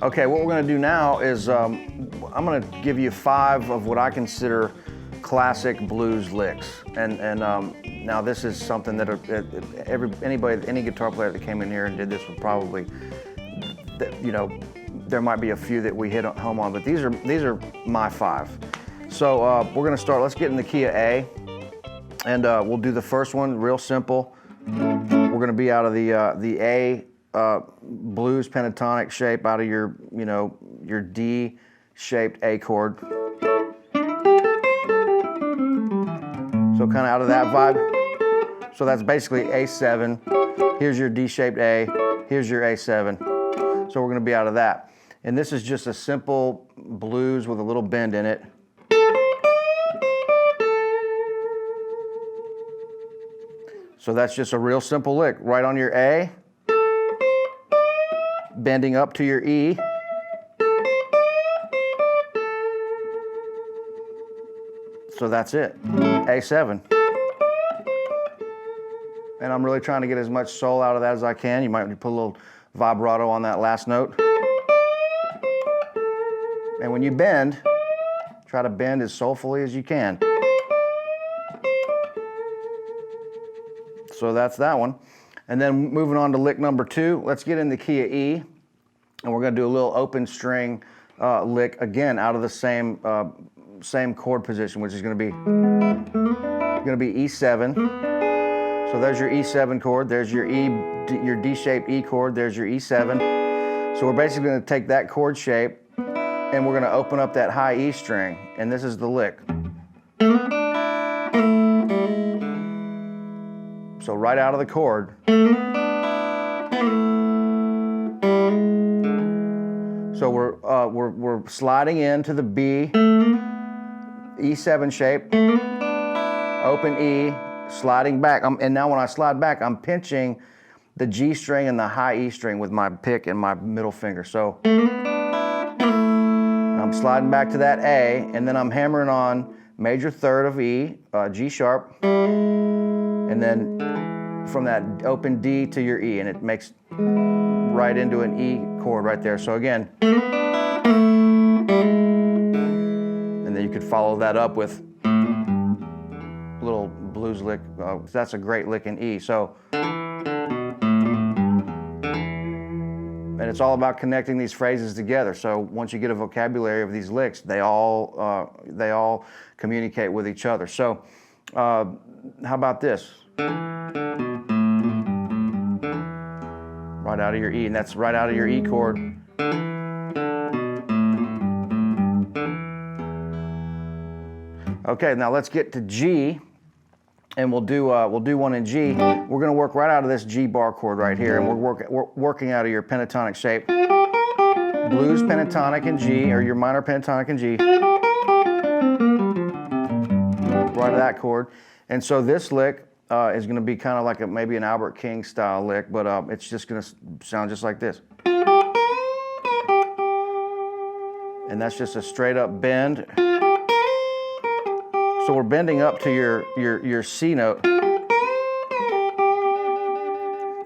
Okay, what we're gonna do now is I'm gonna give you 5 of what I consider classic blues licks. And now this is something that any guitar player that came in here and did this would probably, you know, there might be a few that we hit home on, but these are my 5. So we're gonna start, let's get in the key of A, and we'll do the first one real simple. We're gonna be out of the A blues pentatonic shape, out of your, you know, your D-shaped A chord. So kind of out of that vibe. So that's basically A7. Here's your D-shaped A. Here's your A7. So we're gonna be out of that. And this is just a simple blues with a little bend in it. So that's just a real simple lick. Right on your A, bending up to your E. So that's it, A7. And I'm really trying to get as much soul out of that as I can. You might put a little vibrato on that last note. And when you bend, try to bend as soulfully as you can. So that's that one. And then moving on to lick number 2, let's get in the key of E. And we're gonna do a little open string lick, again, out of the same chord position, which is gonna be E7. So there's your E7 chord, there's your your D-shaped E chord, there's your E7. So we're basically gonna take that chord shape and we're gonna open up that high E string, and this is the lick. So right out of the chord. So we're sliding into the B, E7 shape, open E, sliding back. And now when I slide back, I'm pinching the G string and the high E string with my pick and my middle finger. So I'm sliding back to that A, and then I'm hammering on major third of E, G sharp, and then from that open D to your E, and it makes right into an E chord right there. So again, and then you could follow that up with a little blues lick. That's a great lick in E. So, and it's all about connecting these phrases together. So once you get a vocabulary of these licks, they all communicate with each other. So how about this? Right out of your E, and that's right out of your E chord. Okay, now let's get to G, and we'll do one in G. We're going to work right out of this G bar chord right here, and we're working out of your pentatonic shape. Blues pentatonic in G, or your minor pentatonic in G. Right of that chord. And so this lick is going to be kind of like maybe an Albert King style lick, but it's just going to sound just like this. And that's just a straight up bend. So we're bending up to your C note.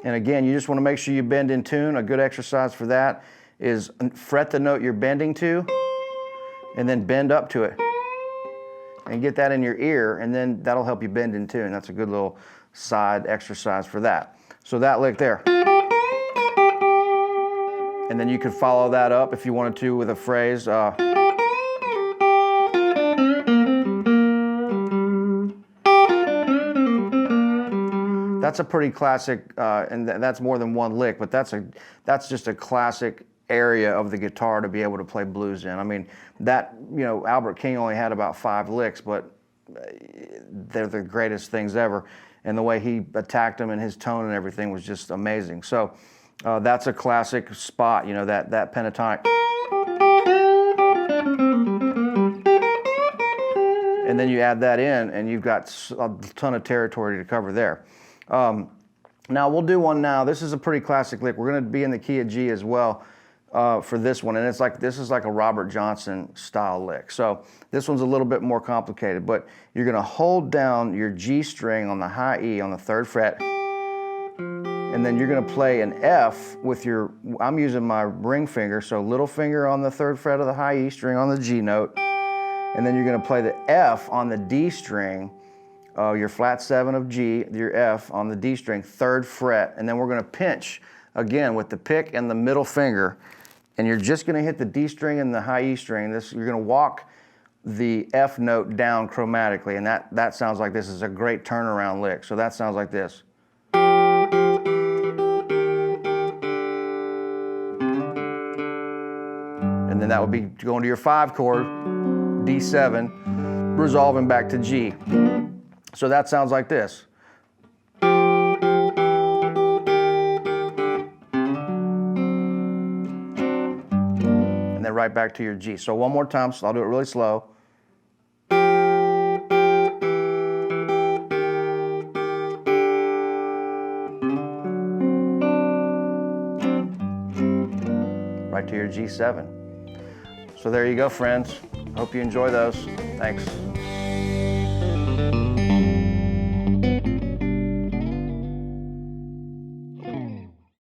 And again, you just want to make sure you bend in tune. A good exercise for that is fret the note you're bending to, and then bend up to it. And get that in your ear, and then that'll help you bend in tune. That's a good little side exercise for that. So that lick there. And then you could follow that up if you wanted to with a phrase. That's a pretty classic, and that's more than one lick, but that's just a classic area of the guitar to be able to play blues in. I mean, that, you know, Albert King only had about 5 licks, but they're the greatest things ever. And the way he attacked them and his tone and everything was just amazing. So that's a classic spot, you know, that pentatonic. And then you add that in, and you've got a ton of territory to cover there. Now we'll do one now. This is a pretty classic lick. We're going to be in the key of G as well. For this one, and this is like a Robert Johnson style lick. So this one's a little bit more complicated, but you're going to hold down your G string on the high E on the 3rd fret, and then you're gonna play an F with your, I'm using my ring finger, so little finger on the 3rd fret of the high E string on the G note, and then you're gonna play the F on the D string, your flat 7 of G, your F on the D string, 3rd fret, and then we're gonna pinch again with the pick and the middle finger, and you're just gonna hit the D string and the high E string. You're gonna walk the F note down chromatically, and that sounds like this. Is a great turnaround lick. So that sounds like this. And then that would be going to your 5 chord, D7, resolving back to G. So that sounds like this. And then right back to your G. So one more time, so I'll do it really slow. Right to your G7. So there you go, friends. Hope you enjoy those. Thanks.